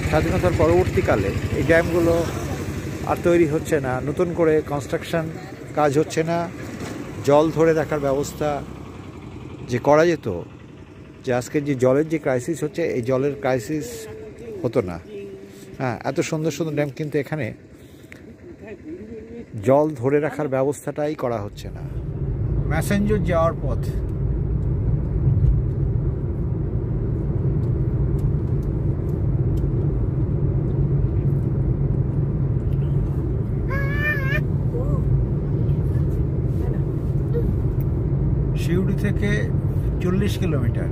স্বাধীনতার পরবর্তীকালে এই ড্যামগুলো আর তৈরি হচ্ছে না, নতুন করে কনস্ট্রাকশন কাজ হচ্ছে না। জল ধরে রাখার ব্যবস্থা যে করা যেত, যে আজকের যে জলের যে ক্রাইসিস হচ্ছে, এই জলের ক্রাইসিস হতো না। হ্যাঁ, এত সুন্দর সুন্দর ড্যাম, কিন্তু এখানে জল ধরে রাখার ব্যবস্থাটাই করা হচ্ছে না। ম্যাসেঞ্জর যাওয়ার পথ, শিউড়ি থেকে 40 কিলোমিটার।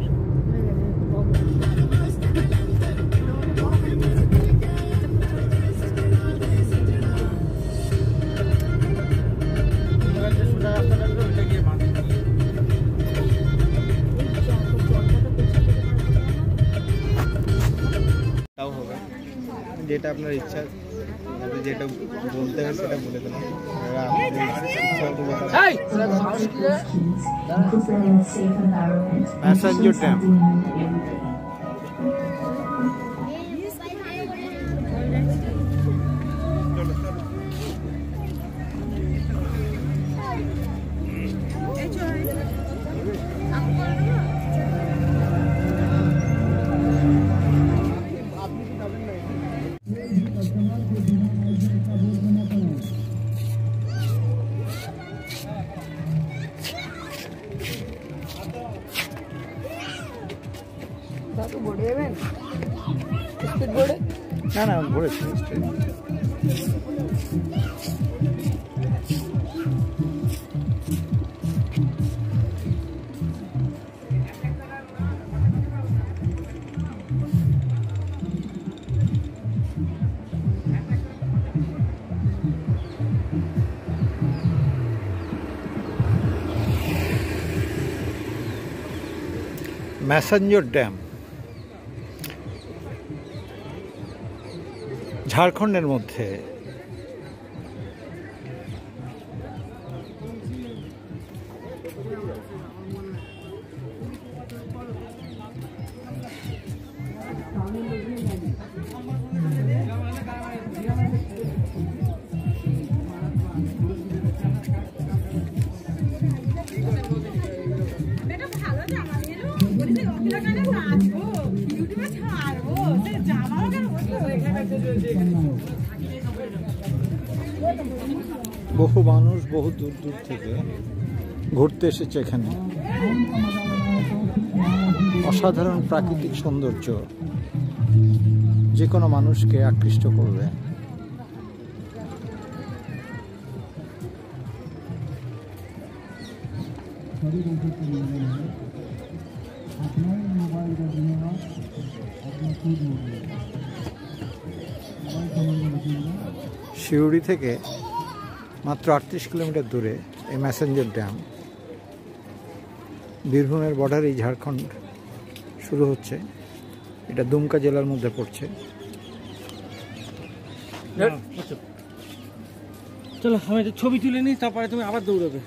তাও হবে, যেটা আপনার ইচ্ছা, যেটা বলতে হবে সেটা বলে দিলাম। ম্যাসেঞ্জর ড্যাম, না না ঘুরেছি। ম্যাসেঞ্জর ড্যাম ঝাড়খণ্ডের মধ্যে। বহু মানুষ বহু দূর দূর থেকে ঘুরতে এসেছে এখানে। অসাধারণ প্রাকৃতিক সৌন্দর্য যে কোনো মানুষকে আকৃষ্ট করবে। শিউড়ি থেকে মাত্র 38 কিলোমিটার দূরে এই ম্যাসেঞ্জর ড্যাম। বীরভূমের বর্ডারেই ঝাড়খণ্ড শুরু হচ্ছে, এটা দুমকা জেলার মধ্যে পড়ছে। চলো আমি একটা ছবি তুলে নিই, তারপরে তুমি আবার দৌড়াবে।